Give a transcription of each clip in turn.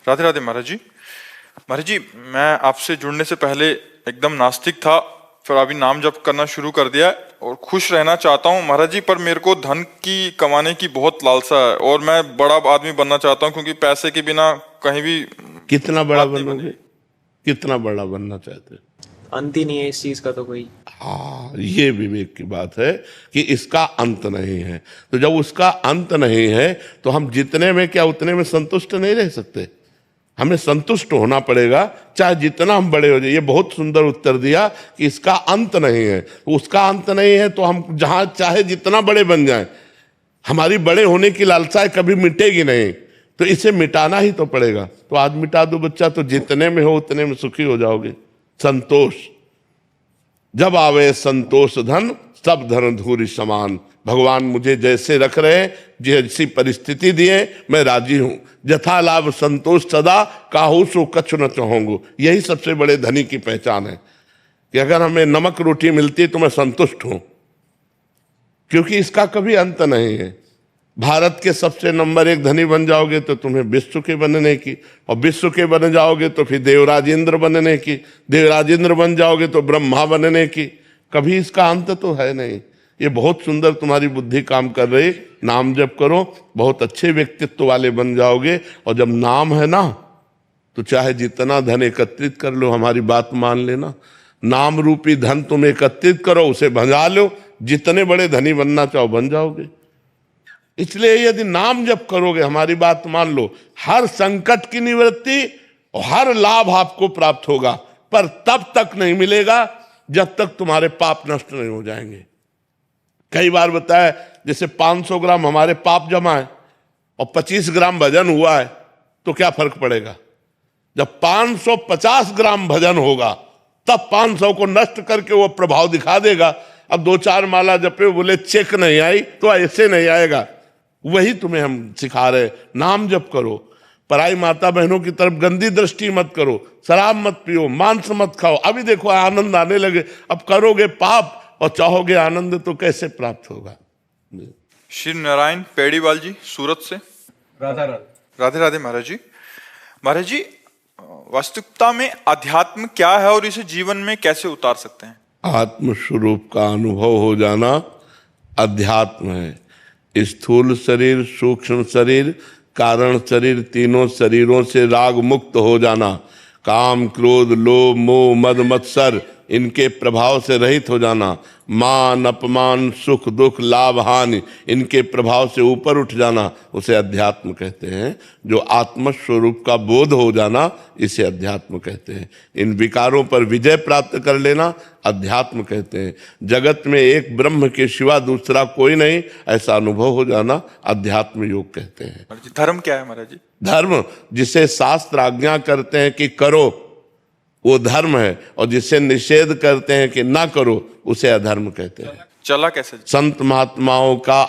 राधे राधे महाराज जी। महाराज जी, मैं आपसे जुड़ने से पहले एकदम नास्तिक था, फिर अभी नाम जप करना शुरू कर दिया है और खुश रहना चाहता हूँ महाराज जी। पर मेरे को धन की कमाने की बहुत लालसा है और मैं बड़ा आदमी बनना चाहता हूँ, क्योंकि पैसे के बिना कहीं भी कितना बड़ा बात नहीं बनोगे? कितना बड़ा बनना चाहते हैं? अंत ही नहीं है इस चीज का तो कोई। हाँ, ये विवेक की बात है कि इसका अंत नहीं है। तो जब उसका अंत नहीं है तो हम जितने में क्या उतने में संतुष्ट नहीं रह सकते। हमें संतुष्ट होना पड़ेगा, चाहे जितना हम बड़े हो जाए। ये बहुत सुंदर उत्तर दिया कि इसका अंत नहीं है। तो उसका अंत नहीं है तो हम जहां चाहे जितना बड़े बन जाएं, हमारी बड़े होने की लालसाएं कभी मिटेगी नहीं। तो इसे मिटाना ही तो पड़ेगा। तो आज मिटा दो बच्चा, तो जितने में हो उतने में सुखी हो जाओगे। संतोष, जब आवे संतोष धन, सब धन धूरी समान। भगवान मुझे जैसे रख रहे हैं, जैसी परिस्थिति दिए, मैं राजी हूं। जथा लाभ संतोष सदा, काहू सो कछु न चाहूंगा। यही सबसे बड़े धनी की पहचान है कि अगर हमें नमक रोटी मिलती है तो मैं संतुष्ट हूं, क्योंकि इसका कभी अंत नहीं है। भारत के सबसे नंबर 1 धनी बन जाओगे तो तुम्हें विश्व के बनने की, और विश्व के बन जाओगे तो फिर देवराजेंद्र बनने की, देवराजेंद्र बन जाओगे तो ब्रह्मा बनने की। कभी इसका अंत तो है नहीं। ये बहुत सुंदर तुम्हारी बुद्धि काम कर रही। नाम जप करो, बहुत अच्छे व्यक्तित्व वाले बन जाओगे। और जब नाम है ना, तो चाहे जितना धन एकत्रित कर लो, हमारी बात मान लेना। नाम रूपी धन तुम एकत्रित करो, उसे भंजा लो, जितने बड़े धनी बनना चाहो बन जाओगे। इसलिए यदि नाम जप करोगे, हमारी बात मान लो, हर संकट की निवृत्ति और हर लाभ आपको प्राप्त होगा। पर तब तक नहीं मिलेगा जब तक तुम्हारे पाप नष्ट नहीं हो जाएंगे। कई बार बताया, जैसे 500 ग्राम हमारे पाप जमा है और 25 ग्राम भजन हुआ है, तो क्या फर्क पड़ेगा? जब 550 ग्राम भजन होगा तब 500 को नष्ट करके वो प्रभाव दिखा देगा। अब 2-4 माला जपे, बोले चेक नहीं आई, तो ऐसे नहीं आएगा। वही तुम्हें हम सिखा रहे। नाम जप करो, पराई माता बहनों की तरफ गंदी दृष्टि मत करो, शराब मत पियो, मांस मत खाओ। अभी देखो आनंद आने लगे। अब करोगे पाप और चाहोगे आनंद, तो कैसे प्राप्त होगा? श्री नारायण पेड़ीवाल जी, सूरत से। राधा राधा। राधे राधे महाराज जी। महाराज जी, वास्तविकता में अध्यात्म क्या है और इसे जीवन में कैसे उतार सकते हैं? आत्म स्वरूप का अनुभव हो जाना अध्यात्म है। स्थूल शरीर, सूक्ष्म शरीर, कारण शरीर, तीनों शरीरों से राग मुक्त हो जाना। काम, क्रोध, लोभ, मोह, मद, मत्सर, इनके प्रभाव से रहित हो जाना। मान, अपमान, सुख, दुख, लाभ, हानि, इनके प्रभाव से ऊपर उठ जाना, उसे अध्यात्म कहते हैं। जो आत्म स्वरूप का बोध हो जाना, इसे अध्यात्म कहते हैं। इन विकारों पर विजय प्राप्त कर लेना अध्यात्म कहते हैं। जगत में एक ब्रह्म के सिवा दूसरा कोई नहीं, ऐसा अनुभव हो जाना अध्यात्म योग कहते हैं। धर्म क्या है महाराज जी? धर्म जिसे शास्त्र आज्ञा करते हैं कि करो, वो धर्म है। और जिसे निषेध करते हैं कि ना करो, उसे अधर्म कहते हैं। चला कैसे? संत महात्माओं का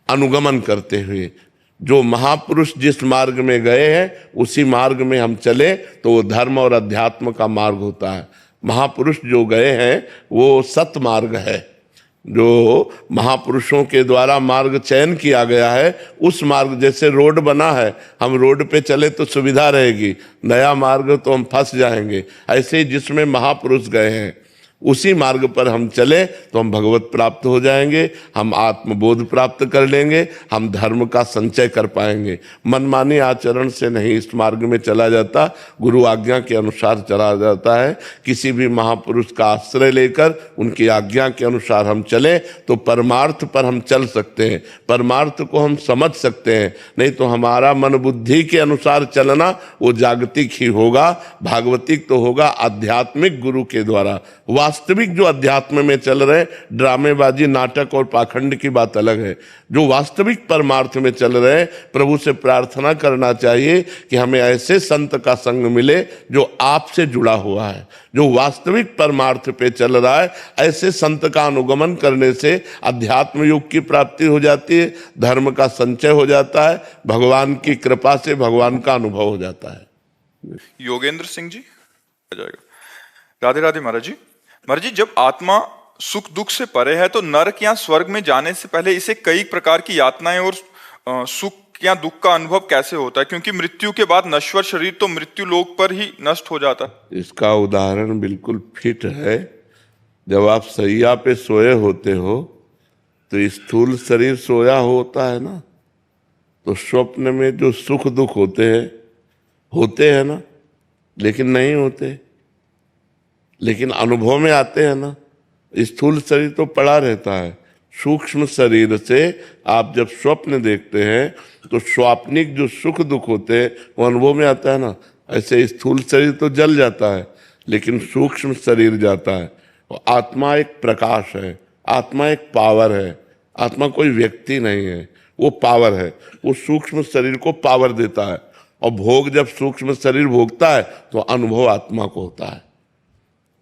अनुगमन करते हुए, जो महापुरुष जिस मार्ग में गए हैं उसी मार्ग में हम चले, तो वो धर्म और अध्यात्म का मार्ग होता है। महापुरुष जो गए हैं वो सत मार्ग है। जो महापुरुषों के द्वारा मार्ग चयन किया गया है, उस मार्ग, जैसे रोड बना है, हम रोड पे चले तो सुविधा रहेगी, नया मार्ग तो हम फंस जाएंगे। ऐसे ही जिसमें महापुरुष गए हैं उसी मार्ग पर हम चले तो हम भगवत प्राप्त हो जाएंगे, हम आत्मबोध प्राप्त कर लेंगे, हम धर्म का संचय कर पाएंगे। मनमानी आचरण से नहीं इस मार्ग में चला जाता, गुरु आज्ञा के अनुसार चला जाता है। किसी भी महापुरुष का आश्रय लेकर उनकी आज्ञा के अनुसार हम चले तो परमार्थ पर हम चल सकते हैं, परमार्थ को हम समझ सकते हैं। नहीं तो हमारा मन बुद्धि के अनुसार चलना वो जागतिक ही होगा, भागवतिक तो होगा आध्यात्मिक गुरु के द्वारा। वास्तविक जो अध्यात्म में चल रहे, ड्रामेबाजी, नाटक और पाखंड की बात अलग है। जो वास्तविक परमार्थ में चल रहे, प्रभु से प्रार्थना करना चाहिए कि हमें ऐसे संत का संग मिले जो आपसे जुड़ा हुआ है, जो वास्तविक परमार्थ पे चल रहा है। ऐसे संत का अनुगमन करने से अध्यात्म योग की प्राप्ति हो जाती है, धर्म का संचय हो जाता है, भगवान की कृपा से भगवान का अनुभव हो जाता है। योगेंद्र सिंह जी आ जाएगा। राधे राधे महाराज जी। महाराज जी, जब आत्मा सुख दुख से परे है तो नरक या स्वर्ग में जाने से पहले इसे कई प्रकार की यातनाएं और सुख कि यहाँ दुख का अनुभव कैसे होता है, क्योंकि मृत्यु के बाद नश्वर शरीर तो मृत्यु लोक पर ही नष्ट हो जाता है। इसका उदाहरण बिल्कुल फिट है। जब आप सैया पे सोए होते हो तो स्थूल शरीर सोया होता है ना, तो स्वप्न में जो सुख दुख होते हैं ना, लेकिन नहीं होते, लेकिन अनुभव में आते हैं ना। स्थूल शरीर तो पड़ा रहता है, सूक्ष्म शरीर से आप जब स्वप्न देखते हैं तो स्वाप्निक जो सुख दुख होते हैं वो अनुभव में आता है ना। ऐसे स्थूल शरीर तो जल जाता है, लेकिन सूक्ष्म शरीर जाता है। और आत्मा एक प्रकाश है, आत्मा एक पावर है। आत्मा कोई व्यक्ति नहीं है, वो पावर है। वो सूक्ष्म शरीर को पावर देता है, और भोग जब सूक्ष्म शरीर भोगता है तो अनुभव आत्मा को होता है।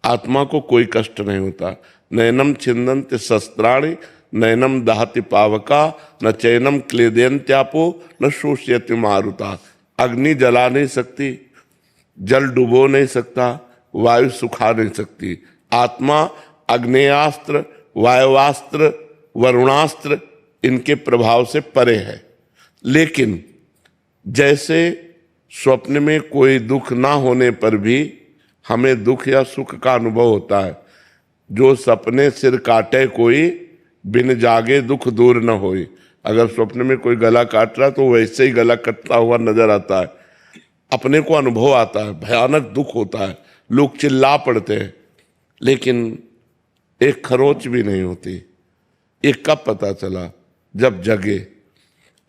आत्मा को कोई कष्ट नहीं होता। नैनम छिन्दन्ति शस्त्राणि नैनम दहति पावका न चैनम क्लेदयन्त्यापो न शोष्यति मारुता। अग्नि जला नहीं सकती, जल डुबो नहीं सकता, वायु सुखा नहीं सकती। आत्मा अग्नेयास्त्र, वायुवास्त्र, वरुणास्त्र इनके प्रभाव से परे है। लेकिन जैसे स्वप्न में कोई दुख ना होने पर भी हमें दुख या सुख का अनुभव होता है। जो सपने सिर काटे कोई, बिन जागे दुख दूर न होई। अगर स्वप्न में कोई गला काट रहा है तो वैसे ही गला कटता हुआ नजर आता है, अपने को अनुभव आता है, भयानक दुख होता है, लोग चिल्ला पड़ते हैं, लेकिन एक खरोच भी नहीं होती। ये कब पता चला? जब जगे।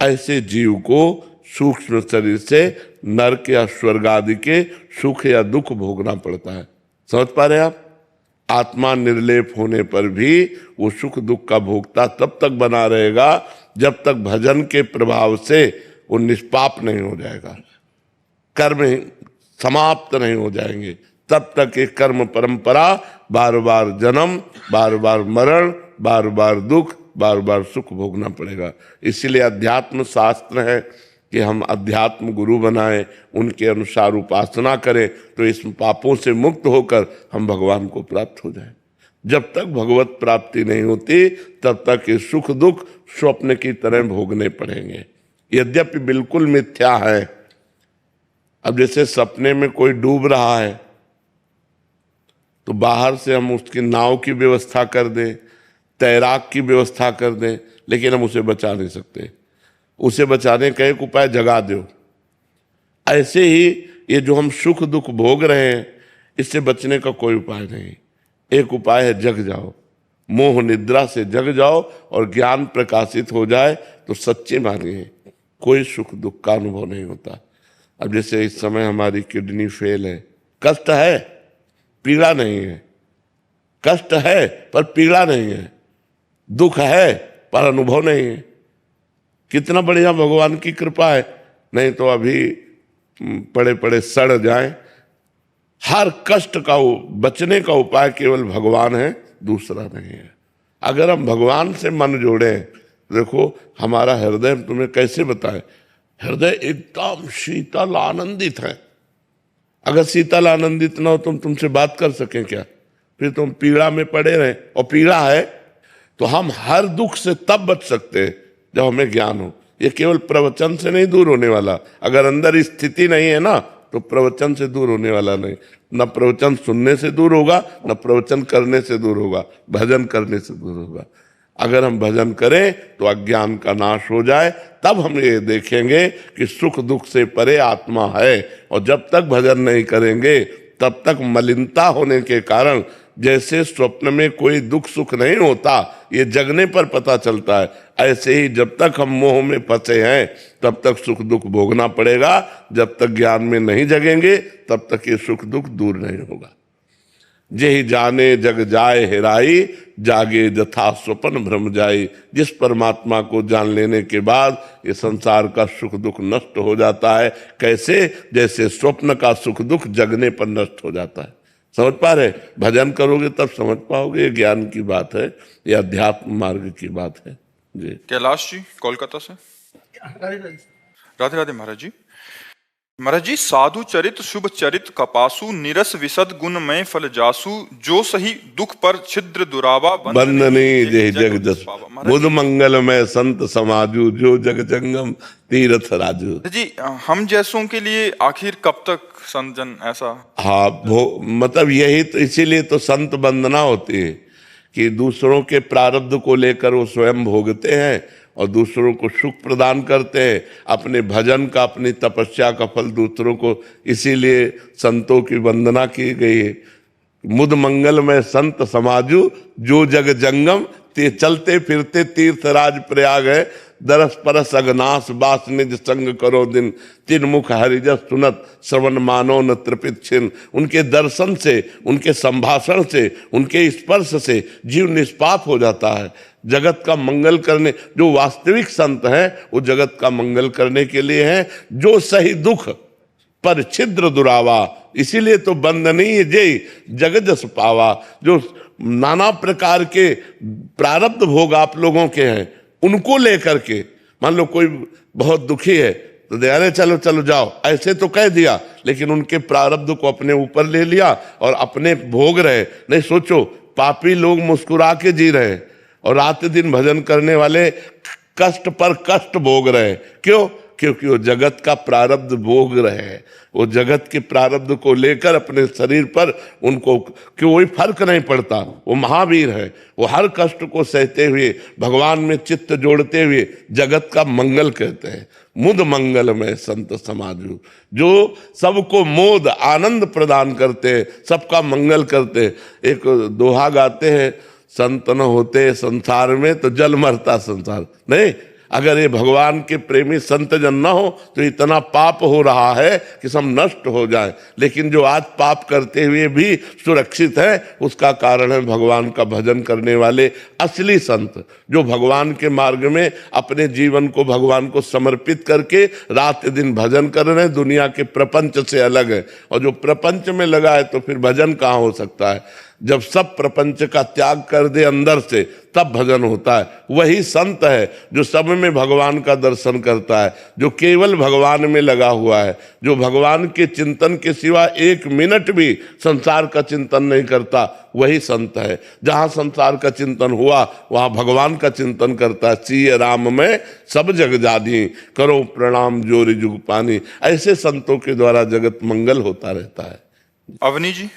ऐसे जीव को सूक्ष्म शरीर से नरक या स्वर्ग आदि के सुख या दुख भोगना पड़ता है। समझ पा रहे हैं आप? आत्मा निर्लेप होने पर भी वो सुख दुख का भोगता तब तक बना रहेगा जब तक भजन के प्रभाव से वो निष्पाप नहीं हो जाएगा, कर्म समाप्त नहीं हो जाएंगे। तब तक एक कर्म परंपरा, बार बार जन्म, बार बार मरण, बार बार दुख, बार बार सुख भोगना पड़ेगा। इसीलिए अध्यात्म शास्त्र है कि हम अध्यात्म गुरु बनाएं, उनके अनुसार उपासना करें, तो इस पापों से मुक्त होकर हम भगवान को प्राप्त हो जाएं। जब तक भगवत प्राप्ति नहीं होती तब तक ये सुख दुख स्वप्न की तरह भोगने पड़ेंगे, यद्यपि बिल्कुल मिथ्या है। अब जैसे सपने में कोई डूब रहा है तो बाहर से हम उसकी नाव की व्यवस्था कर दें, तैराक की व्यवस्था कर दें, लेकिन हम उसे बचा नहीं सकते। उसे बचाने का एक उपाय जगा दो। ऐसे ही ये जो हम सुख दुख भोग रहे हैं, इससे बचने का कोई उपाय नहीं। एक उपाय है, जग जाओ, मोह निद्रा से जग जाओ और ज्ञान प्रकाशित हो जाए तो सच्चे मानिए कोई सुख दुख का अनुभव नहीं होता। अब जैसे इस समय हमारी किडनी फेल है, कष्ट है, पीड़ा नहीं है। कष्ट है पर पीड़ा नहीं है, दुख है पर अनुभव नहीं है। कितना बढ़िया भगवान की कृपा है, नहीं तो अभी पड़े पड़े सड़ जाएं। हर कष्ट का बचने का उपाय केवल भगवान है, दूसरा नहीं है। अगर हम भगवान से मन जोड़ें, देखो हमारा हृदय तुम्हें कैसे बताए, हृदय एकदम शीतल आनंदित है। अगर शीतल आनंदित ना हो तो तुमसे बात कर सकें क्या? फिर तुम पीड़ा में पड़े रहे, और पीड़ा है तो हम हर दुख से तब बच सकते हैं जब हमें ज्ञान हो। ये केवल प्रवचन से नहीं दूर होने वाला। अगर अंदर स्थिति नहीं है ना तो प्रवचन से दूर होने वाला नहीं। न प्रवचन सुनने से दूर होगा, न प्रवचन करने से दूर होगा, भजन करने से दूर होगा। अगर हम भजन करें तो अज्ञान का नाश हो जाए, तब हम ये देखेंगे कि सुख दुख से परे आत्मा है। और जब तक भजन नहीं करेंगे तब तक मलिनता होने के कारण, जैसे स्वप्न में कोई दुख सुख नहीं होता, ये जगने पर पता चलता है, ऐसे ही जब तक हम मोह में फंसे हैं तब तक सुख दुख भोगना पड़ेगा। जब तक ज्ञान में नहीं जगेंगे तब तक ये सुख दुख दूर नहीं होगा। जेहि जाने जग जाए हेराई, जागे जथा स्वपन भ्रम जाई। जिस परमात्मा को जान लेने के बाद ये संसार का सुख दुख नष्ट हो जाता है। कैसे? जैसे स्वप्न का सुख दुख जगने पर नष्ट हो जाता है। समझ पा रहे? भजन करोगे तब समझ पाओगे। ये ज्ञान की बात है, ये अध्यात्म मार्ग की बात है जी। कैलाश जी कोलकाता से। राधे राधे महाराज जी। महाराज जी, साधु चरित शुभ चरित कपासु निरस विशद गुण में फल जासु, जो सही दुख पर छिद्र दुरावा बंदनी जे जग जस पावा। बुध मंगल में संत समाजू, जो जग जंगम तीर्थ राजू। महाराज जी, हम जैसों के लिए आखिर कब तक संत जन ऐसा? हाँ, मतलब यही तो, इसीलिए तो संत वंदना होती है कि दूसरों के प्रारब्ध को लेकर वो स्वयं भोगते हैं और दूसरों को सुख प्रदान करते हैं, अपने भजन का, अपनी तपस्या का फल दूसरों को, इसीलिए संतों की वंदना की गई है। मुद मंगल में संत समाजू, जो जग जंगम ते चलते फिरते तीर्थराज प्रयाग है, दरस परस अगनास बास निज संग करो दिन, तिन मुख हरिजस सुनत श्रवण मानो न त्रिपित छिन। उनके दर्शन से, उनके संभाषण से, उनके स्पर्श से जीव निष्पाप हो जाता है। जगत का मंगल करने, जो वास्तविक संत हैं वो जगत का मंगल करने के लिए हैं। जो सही दुख पर छिद्र दुरावा, इसीलिए तो बंदनीय जय जग जस पावा। जो नाना प्रकार के प्रारब्ध भोग आप लोगों के हैं, उनको लेकर के, मान लो कोई बहुत दुखी है तो दे, अरे चलो चलो जाओ, ऐसे तो कह दिया, लेकिन उनके प्रारब्ध को अपने ऊपर ले लिया और अपने भोग रहे। नहीं, सोचो, पापी लोग मुस्कुरा के जी रहे और रात दिन भजन करने वाले कष्ट पर कष्ट भोग रहे। क्यों? क्योंकि वो जगत का प्रारब्ध भोग रहे हैं। वो जगत के प्रारब्ध को लेकर अपने शरीर पर उनको कोई फर्क नहीं पड़ता। वो महावीर है, वो हर कष्ट को सहते हुए भगवान में चित्त जोड़ते हुए जगत का मंगल कहते हैं। मुद मंगल में संत समाजू, जो सबको मोद आनंद प्रदान करते हैं, सबका मंगल करते हैं। एक दोहा गाते हैं, संत न होते संसार में तो जल मरता संसार। नहीं, अगर ये भगवान के प्रेमी संत जन न हो तो इतना पाप हो रहा है कि सब नष्ट हो जाए। लेकिन जो आज पाप करते हुए भी सुरक्षित है, उसका कारण है भगवान का भजन करने वाले असली संत, जो भगवान के मार्ग में अपने जीवन को भगवान को समर्पित करके रात दिन भजन कर रहे हैं। दुनिया के प्रपंच से अलग है, और जो प्रपंच में लगा है तो फिर भजन कहाँ हो सकता है? जब सब प्रपंच का त्याग कर दे अंदर से, तब भजन होता है। वही संत है जो सब में भगवान का दर्शन करता है, जो केवल भगवान में लगा हुआ है, जो भगवान के चिंतन के सिवा एक मिनट भी संसार का चिंतन नहीं करता, वही संत है। जहां संसार का चिंतन हुआ वहां भगवान का चिंतन करता है। सीय राम में सब जग जानी, करो प्रणाम जोरी जुग पानी। ऐसे संतों के द्वारा जगत मंगल होता रहता है। अवनी जी,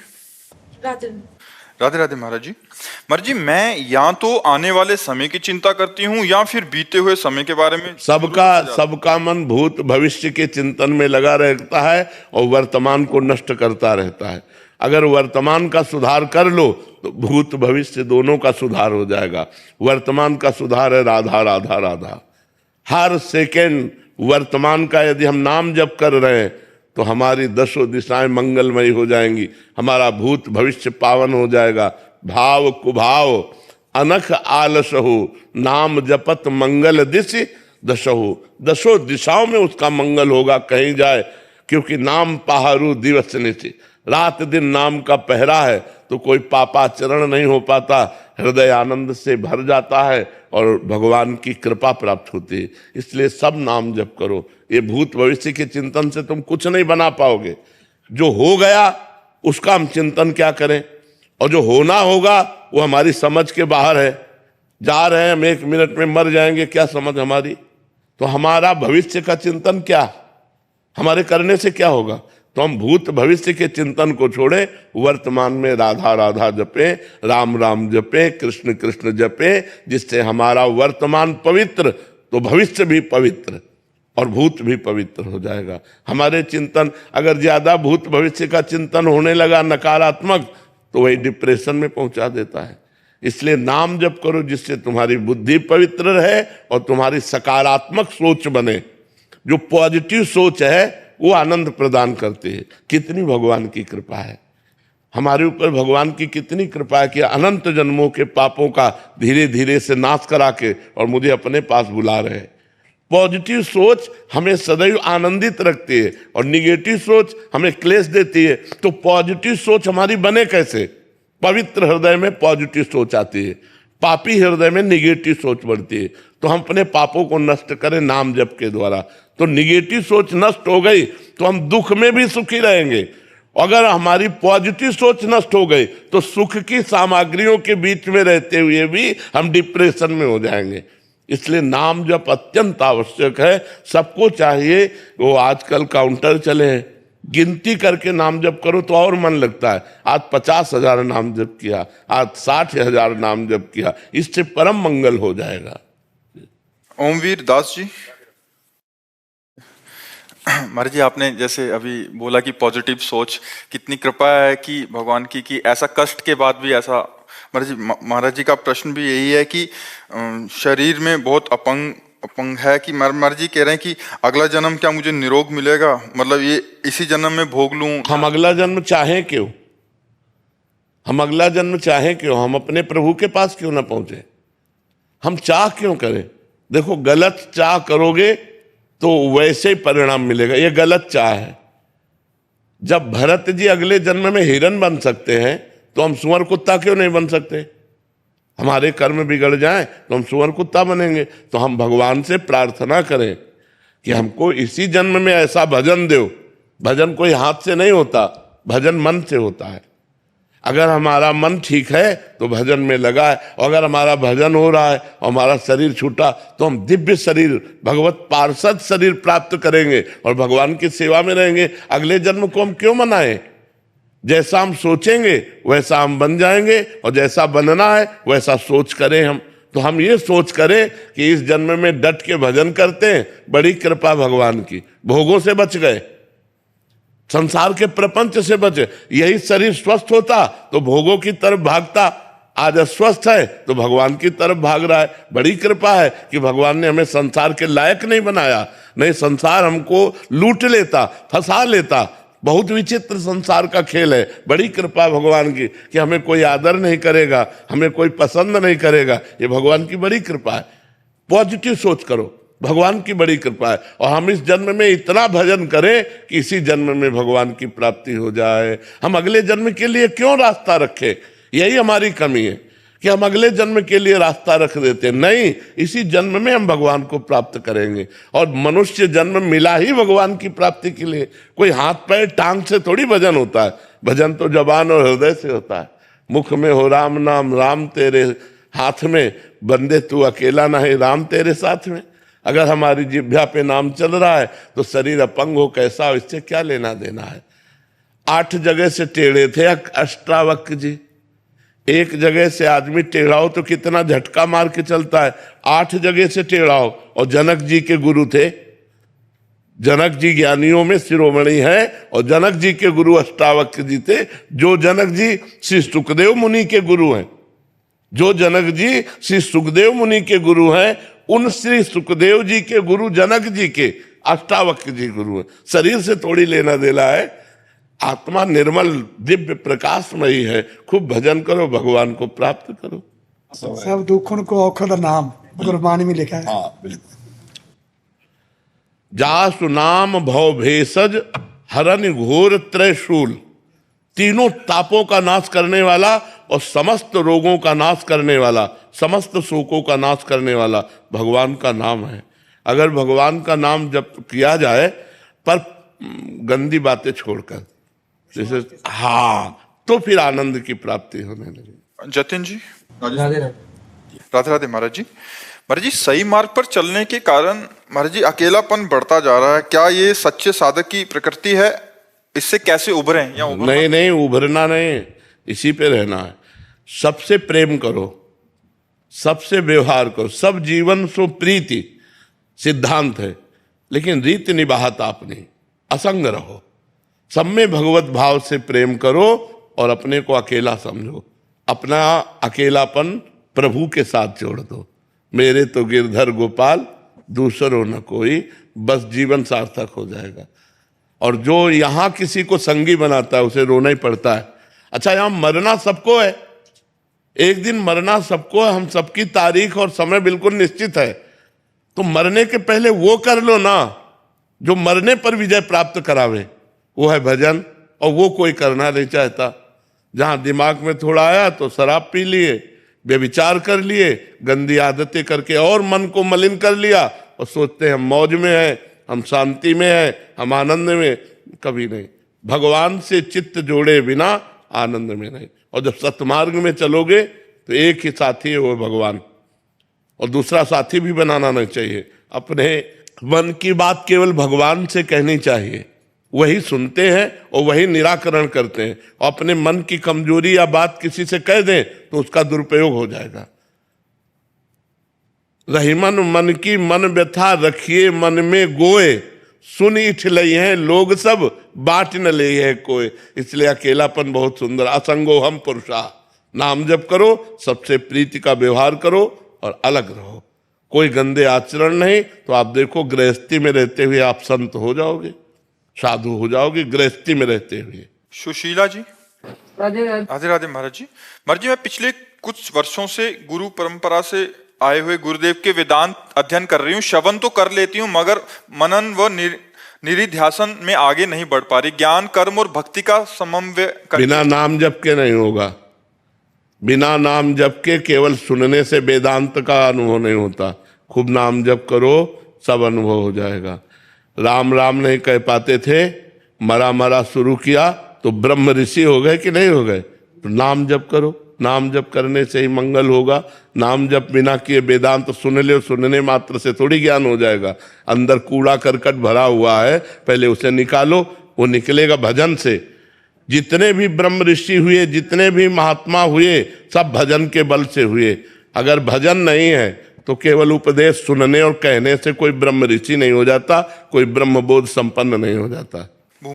राधे राधे। महाराज जी, महाराज जी, मैं या तो आने वाले समय की चिंता करती हूँ या फिर बीते हुए समय के बारे में। सबका मन भूत भविष्य के चिंतन में लगा रहता है और वर्तमान को नष्ट करता रहता है। अगर वर्तमान का सुधार कर लो तो भूत भविष्य दोनों का सुधार हो जाएगा। वर्तमान का सुधार है राधा राधा राधा। हर सेकेंड वर्तमान का यदि हम नाम जप कर रहे हैं तो हमारी दसों दिशाएं मंगलमयी हो जाएंगी, हमारा भूत भविष्य पावन हो जाएगा। भाव कुभाव अनख आलसहु, नाम जपत मंगल दिशि दशहु। दसों दिशाओं में उसका मंगल होगा कहीं जाए, क्योंकि नाम पहारू दिवस निशि। रात दिन नाम का पहरा है तो कोई पापाचरण नहीं हो पाता, हृदय आनंद से भर जाता है और भगवान की कृपा प्राप्त होती है। इसलिए सब नाम जप करो। ये भूत भविष्य के चिंतन से तुम कुछ नहीं बना पाओगे। जो हो गया उसका हम चिंतन क्या करें, और जो होना होगा वो हमारी समझ के बाहर है। जा रहे हैं हम, 1 मिनट में मर जाएंगे, क्या समझ हमारी? तो हमारा भविष्य का चिंतन क्या, हमारे करने से क्या होगा? तो हम भूत भविष्य के चिंतन को छोड़े, वर्तमान में राधा राधा जपे, राम राम जपे, कृष्ण कृष्ण जपे, जिससे हमारा वर्तमान पवित्र तो भविष्य भी पवित्र और भूत भी पवित्र हो जाएगा। हमारे चिंतन अगर ज्यादा भूत भविष्य का चिंतन होने लगा नकारात्मक, तो वही डिप्रेशन में पहुंचा देता है। इसलिए नाम जप करो जिससे तुम्हारी बुद्धि पवित्र रहे और तुम्हारी सकारात्मक सोच बने। जो पॉजिटिव सोच है वो आनंद प्रदान करती है। कितनी भगवान की कृपा है हमारे ऊपर, भगवान की कितनी कृपा है कि अनंत जन्मों के पापों का धीरे धीरे से नाश करा के और मुझे अपने पास बुला रहे हैं। पॉजिटिव सोच हमें सदैव आनंदित रखती है और निगेटिव सोच हमें क्लेश देती है। तो पॉजिटिव सोच हमारी बने कैसे? पवित्र हृदय में पॉजिटिव सोच आती है, पापी हृदय में निगेटिव सोच बढ़ती है। तो हम अपने पापों को नष्ट करें नाम जप के द्वारा। तो निगेटिव सोच नष्ट हो गई तो हम दुख में भी सुखी रहेंगे। अगर हमारी पॉजिटिव सोच नष्ट हो गई तो सुख की सामग्रियों के बीच में रहते हुए भी हम डिप्रेशन में हो जाएंगे। इसलिए नाम जप अत्यंत आवश्यक है, सबको चाहिए। वो आजकल काउंटर चले हैं, गिनती करके नाम जप करो तो और मन लगता है। आज 50,000 नाम जप किया, आज 60,000 नाम जप किया, इससे परम मंगल हो जाएगा। ओमवीर दास जी। महाराज जी, आपने जैसे अभी बोला कि पॉजिटिव सोच, कितनी कृपा है कि भगवान की कि ऐसा कष्ट के बाद भी ऐसा। महाराज जी का प्रश्न भी यही है कि शरीर में बहुत अपंग है कि महाराज जी कह रहे हैं कि अगला जन्म क्या मुझे निरोग मिलेगा, मतलब ये इसी जन्म में भोग लूं। हम अगला जन्म चाहें क्यों? हम अगला जन्म चाहें क्यों? हम अपने प्रभु के पास क्यों ना पहुंचे? हम चाह क्यों करें? देखो, गलत चाह करोगे तो वैसे ही परिणाम मिलेगा। ये गलत चाह है। जब भरत जी अगले जन्म में हिरन बन सकते हैं तो हम सुअर कुत्ता क्यों नहीं बन सकते? हमारे कर्म बिगड़ जाए तो हम सुअर कुत्ता बनेंगे। तो हम भगवान से प्रार्थना करें कि हमको इसी जन्म में ऐसा भजन दो। भजन कोई हाथ से नहीं होता, भजन मन से होता है। अगर हमारा मन ठीक है तो भजन में लगा है, और अगर हमारा भजन हो रहा है और हमारा शरीर छूटा तो हम दिव्य शरीर, भगवत पार्षद शरीर प्राप्त करेंगे और भगवान की सेवा में रहेंगे। अगले जन्म को हम क्यों मनाएं? जैसा हम सोचेंगे वैसा हम बन जाएंगे, और जैसा बनना है वैसा सोच करें हम। तो हम ये सोच करें कि इस जन्म में डट के भजन करते हैं, बड़ी कृपा भगवान की, भोगों से बच गए, संसार के प्रपंच से बचे। यही शरीर स्वस्थ होता तो भोगों की तरफ भागता, आज अस्वस्थ है तो भगवान की तरफ भाग रहा है। बड़ी कृपा है कि भगवान ने हमें संसार के लायक नहीं बनाया, नहीं संसार हमको लूट लेता, फंसा लेता। बहुत विचित्र संसार का खेल है। बड़ी कृपा भगवान की कि हमें कोई आदर नहीं करेगा, हमें कोई पसंद नहीं करेगा, ये भगवान की बड़ी कृपा है। पॉजिटिव सोच करो, भगवान की बड़ी कृपा है। और हम इस जन्म में इतना भजन करें कि इसी जन्म में भगवान की प्राप्ति हो जाए। हम अगले जन्म के लिए क्यों रास्ता रखें? यही हमारी कमी है कि हम अगले जन्म के लिए रास्ता रख देते। नहीं, इसी जन्म में हम भगवान को प्राप्त करेंगे। और मनुष्य जन्म मिला ही भगवान की प्राप्ति के लिए। कोई हाथ पैर टांग से थोड़ी भजन होता है। भजन तो जबान और हृदय से होता है। मुख में हो राम नाम, राम तेरे हाथ में, बंदे तू अकेला नहीं, राम तेरे साथ में। अगर हमारी जिह्वा पे नाम चल रहा है तो शरीर अपंग हो कैसा हो, इससे क्या लेना देना है। 8 जगह से टेढ़े थे अष्टावक्र जी। एक जगह से आदमी टेढ़ा हो तो कितना झटका मार के चलता है। 8 जगह से टेढ़ा हो। और जनक जी के गुरु थे। जनक जी ज्ञानियों में शिरोमणि है, और जनक जी के गुरु अष्टावक्र जी थे। जो जनक जी श्री सुखदेव मुनि के गुरु हैं, जो जनक जी श्री सुखदेव मुनि के गुरु हैं, उन श्री सुखदेव जी के गुरु जनक जी के अष्टावक्र जी गुरु हैं। शरीर से थोड़ी लेना देना है। आत्मा निर्मल दिव्य प्रकाशमयी है। खूब भजन करो, भगवान को प्राप्त करो। सब दुखों को औखद नाम गुरबानी में लिखा है। जासु नाम भव भेषज हरन घोर त्रैशूल। तीनों तापों का नाश करने वाला और समस्त रोगों का नाश करने वाला, समस्त शोकों का नाश करने वाला भगवान का नाम है। अगर भगवान का नाम जप किया जाए पर गंदी बातें छोड़कर, जैसे तो फिर आनंद की प्राप्ति होने लगी। जतिन जी। राधे राधे। राधे राधे महाराज जी। महाराज जी, सही मार्ग पर चलने के कारण महाराज जी अकेलापन बढ़ता जा रहा है, क्या ये सच्चे साधक की प्रकृति है? इससे कैसे उभरें या नहीं, उभरना नहीं, इसी पे रहना है। सबसे प्रेम करो, सबसे व्यवहार करो। सब जीवन सो प्रीति सिद्धांत है, लेकिन रीति निभाता अपनी। असंग रहो, सब में भगवत भाव से प्रेम करो और अपने को अकेला समझो। अपना अकेलापन प्रभु के साथ जोड़ दो। मेरे तो गिरधर गोपाल, दूसरों न कोई, बस जीवन सार्थक हो जाएगा। और जो यहां किसी को संगी बनाता है उसे रोना ही पड़ता है। अच्छा, यहां मरना सबको है, एक दिन मरना सबको है। हम सबकी तारीख और समय बिल्कुल निश्चित है। तो मरने के पहले वो कर लो ना जो मरने पर विजय प्राप्त करावे, वो है भजन। और वो कोई करना नहीं चाहता। जहां दिमाग में थोड़ा आया तो शराब पी लिए, व्यभिचार कर लिए, गंदी आदतें करके और मन को मलिन कर लिया, और सोचते हैं मौज में है, हम शांति में हैं, हम आनंद में, कभी नहीं। भगवान से चित्त जोड़े बिना आनंद में नहीं। और जब सतमार्ग में चलोगे तो एक ही साथी है, वो भगवान, और दूसरा साथी भी बनाना नहीं चाहिए। अपने मन की बात केवल भगवान से कहनी चाहिए, वही सुनते हैं और वही निराकरण करते हैं। और अपने मन की कमजोरी या बात किसी से कह दें तो उसका दुरुपयोग हो जाएगा। रहीमन मन की मन व्यथा रखिए मन में गोए, सुन इठ लई हैं लोग सब बांट न ले है कोई। इसलिए अकेलापन बहुत सुंदर। असंगो हम पुरुषा, नाम जप करो, सबसे प्रीति का व्यवहार करो और अलग रहो। कोई गंदे आचरण नहीं, तो आप देखो गृहस्थी में रहते हुए आप संत हो जाओगे, साधु हो जाओगे गृहस्थी में रहते हुए। सुशीला जी, राधे राधे। राधे राधे महाराज जी। महाराज जी, मैं पिछले कुछ वर्षों से गुरु परंपरा से आए हुए गुरुदेव के वेदांत अध्ययन कर रही हूँ। श्रवण तो कर लेती हूँ मगर मनन व निधिध्यासन में आगे नहीं बढ़ पा रही। ज्ञान, कर्म और भक्ति का समन्वय बिना नाम जप के नहीं होगा। बिना नाम जप के केवल सुनने से वेदांत का अनुभव नहीं होता। खूब नाम जप करो, सब अनुभव हो जाएगा। राम राम नहीं कह पाते थे, मरा मरा शुरू किया तो ब्रह्म ऋषि हो गए कि नहीं हो गए? तो नाम जप करो, नाम जप करने से ही मंगल होगा। नाम जप बिना किए वेदांत सुन ले, सुनने मात्र से थोड़ी ज्ञान हो जाएगा। अंदर कूड़ा करकट भरा हुआ है, पहले उसे निकालो, वो निकलेगा भजन से। जितने भी ब्रह्म ऋषि हुए, जितने भी महात्मा हुए, सब भजन के बल से हुए। अगर भजन नहीं है तो केवल उपदेश सुनने और कहने से कोई ब्रह्म ऋषि नहीं हो जाता, कोई ब्रह्म बोध संपन्न नहीं हो जाता।